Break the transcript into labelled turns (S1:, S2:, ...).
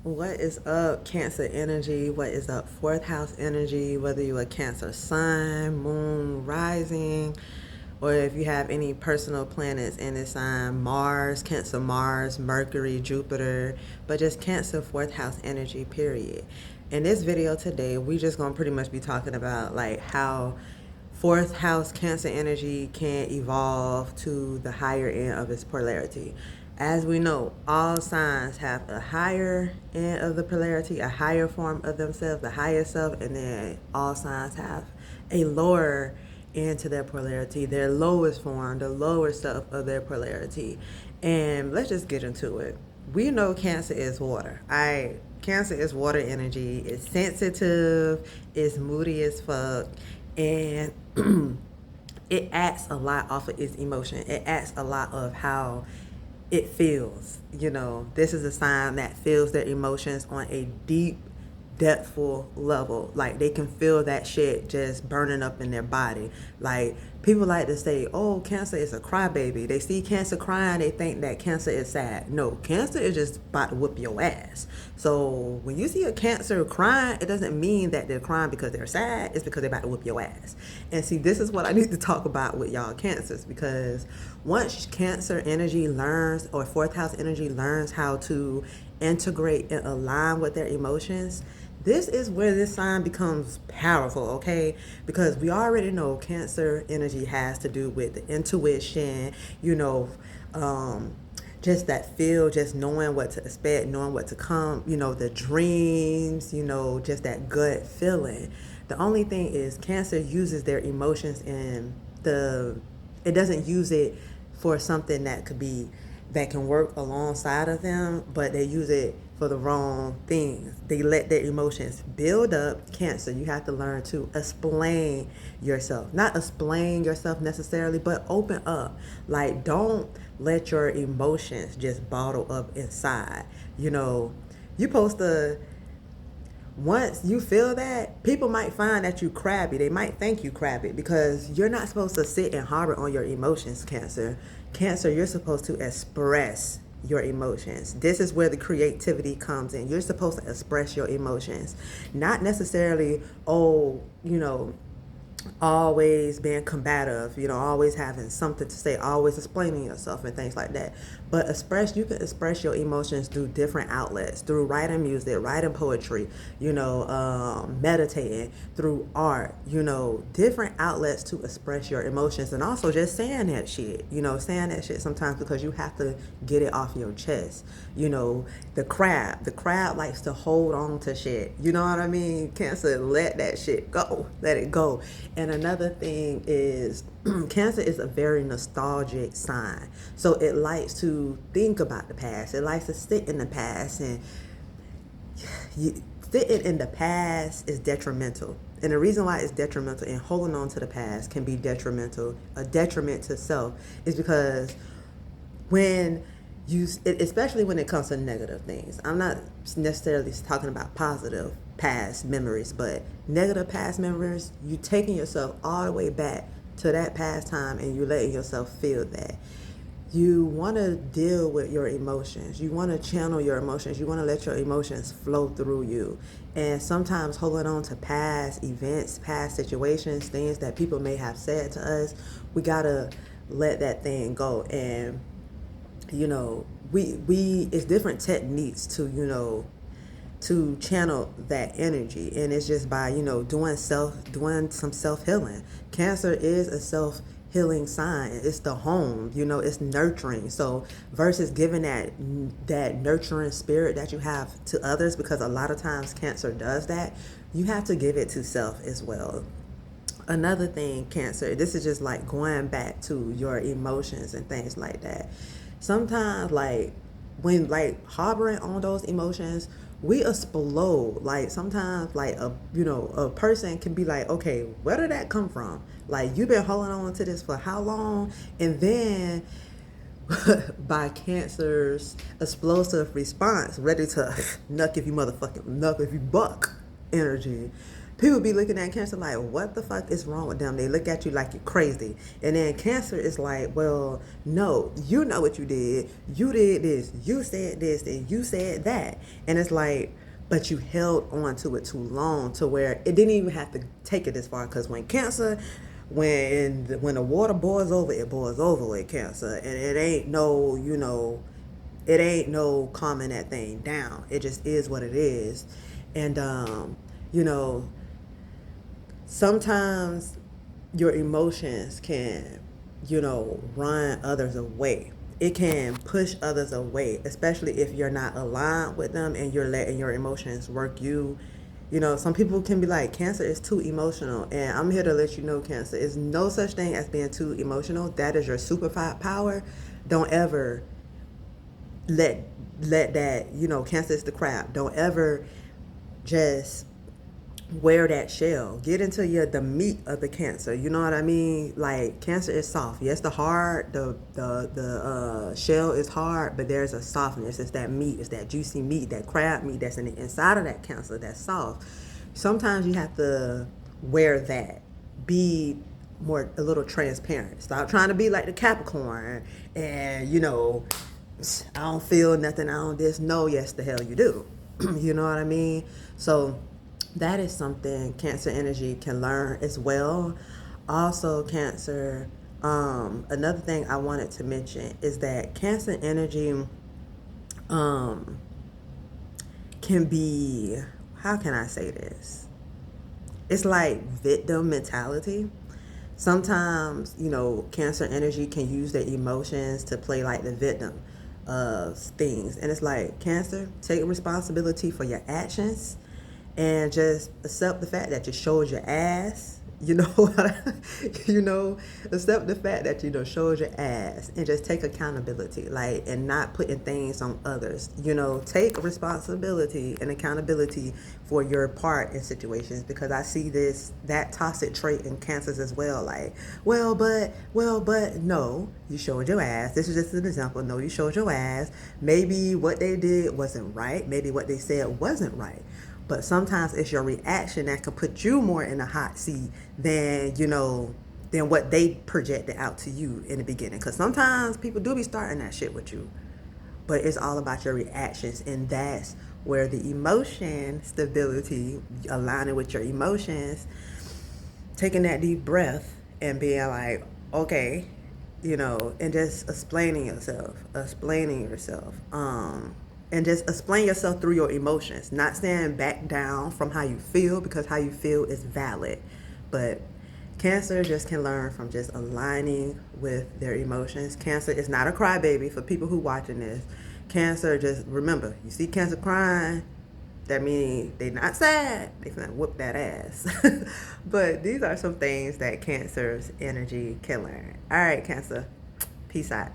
S1: What is up, Cancer energy? What is up, fourth house energy? Whether you're a Cancer sun, moon, rising, or if you have any personal planets in this sign, Mars, Cancer Mars, Mercury, Jupiter, but just Cancer fourth house energy, period. In this video today, we just gonna pretty much be talking about like how fourth house Cancer energy can evolve to the higher end of its polarity. As we know, all signs have a higher end of the polarity, a higher form of themselves, the higher self, and then all signs have a lower end to their polarity, their lowest form, the lower self of their polarity. And let's just get into it. We know Cancer is water. Cancer is water energy. It's sensitive, it's moody as fuck, and it acts a lot off of its emotion. It acts a lot of how it feels. This is a sign that feels their emotions on a deep, depthful level. Like they can feel that shit just burning up in their body. Like people like to say, oh, Cancer is a crybaby. They see Cancer crying, they think that Cancer is sad. No, Cancer is just about to whoop your ass. So when you see a Cancer crying, it doesn't mean that they're crying because they're sad. It's because they're about to whoop your ass. And see, this is what I need to talk about with y'all Cancers, because once Cancer energy learns, or fourth house energy learns how to integrate and align with their emotions, this is where this sign becomes powerful, okay? Because we already know Cancer energy has to do with the intuition, just that feel, just knowing what to expect, knowing what to come, the dreams, just that gut feeling. The only thing is Cancer uses their emotions it doesn't use it for something that can work alongside of them, but they use it for the wrong things. They let their emotions build up. Cancer, you have to learn to explain yourself. Not explain yourself necessarily, but open up. Like, don't let your emotions just bottle up inside. You're supposed to, once you feel that, people might find that you crabby. They might think you crabby because you're not supposed to sit and harbor on your emotions, Cancer. Cancer, you're supposed to express your emotions. This is where the creativity comes in. You're supposed to express your emotions. Not necessarily, always being combative, always having something to say, always explaining yourself and things like that. But you can express your emotions through different outlets, through writing music, writing poetry, meditating, through art, different outlets to express your emotions. And also just saying that shit, saying that shit sometimes because you have to get it off your chest. The crab likes to hold on to shit. You know what I mean? Cancer, let that shit go. Let it go. And another thing is Cancer is a very nostalgic sign. So it likes to think about the past. It likes to sit in the past, and sitting in the past is detrimental. And the reason why it's detrimental and holding on to the past can be detrimental, a detriment to self, is because when especially when it comes to negative things. I'm not necessarily talking about positive past memories, but negative past memories, you taking yourself all the way back to that past time and you letting yourself feel that. You want to deal with your emotions. You want to channel your emotions. You want to let your emotions flow through you. And sometimes holding on to past events, past situations, things that people may have said to us, we got to let that thing go. And we it's different techniques to channel that energy, and it's just by doing some self-healing. Cancer is a self-healing sign. It's the home, it's nurturing. So versus giving that nurturing spirit that you have to others, because a lot of times Cancer does that, you have to give it to self as well. Another thing, Cancer, this is just like going back to your emotions and things like that. Sometimes, like, when like harboring on those emotions, we explode. Like sometimes, like a person can be like, okay, where did that come from? Like, you've been holding on to this for how long? And then by Cancer's explosive response, ready to knuck if you buck energy, People be looking at Cancer like, what the fuck is wrong with them? They look at you like you're crazy. And then Cancer is like, well, no, you know what you did. You did this. You said this and you said that. And it's like, but you held on to it too long to where it didn't even have to take it this far. Because when Cancer, when the water boils over, it boils over with Cancer. And it ain't no, it ain't no calming that thing down. It just is what it is. And, you know, sometimes your emotions can, run others away. It can push others away, especially if you're not aligned with them and you're letting your emotions work you. Some people can be like, Cancer is too emotional. And I'm here to let you know, Cancer, is no such thing as being too emotional. That is your superpower. Don't ever let that, Cancer is the crap. Don't ever just wear that shell. Get into the meat of the Cancer. You know what I mean? Like, Cancer is soft. Yes, the shell is hard, but there's a softness. It's that meat. It's that juicy meat, that crab meat that's in the inside of that Cancer that's soft. Sometimes you have to wear that. Be a little transparent. Stop trying to be like the Capricorn and, I don't feel nothing. I don't this. No, yes, the hell you do. You know what I mean? So that is something Cancer energy can learn as well. Also, Cancer, another thing I wanted to mention is that Cancer energy can be, how can I say this? It's like victim mentality. Sometimes, Cancer energy can use their emotions to play like the victim of things. And it's like, Cancer, take responsibility for your actions and just accept the fact that you showed your ass. Accept the fact that showed your ass and just take accountability, and not putting things on others. Take responsibility and accountability for your part in situations, because I see that toxic trait in Cancers as well. Like, but no, you showed your ass. This is just an example. No, you showed your ass. Maybe what they did wasn't right. Maybe what they said wasn't right. But sometimes it's your reaction that can put you more in a hot seat than what they projected out to you in the beginning. Because sometimes people do be starting that shit with you. But it's all about your reactions. And that's where the emotion stability, aligning with your emotions, taking that deep breath and being like, okay, and just explaining yourself. And just explain yourself through your emotions, not staying back down from how you feel, because how you feel is valid. But Cancer just can learn from just aligning with their emotions. Cancer is not a crybaby. For people who watching this, Cancer, just remember, you see Cancer crying, that means they not sad. They finna whoop that ass. But these are some things that Cancer's energy can learn. All right, Cancer, peace out.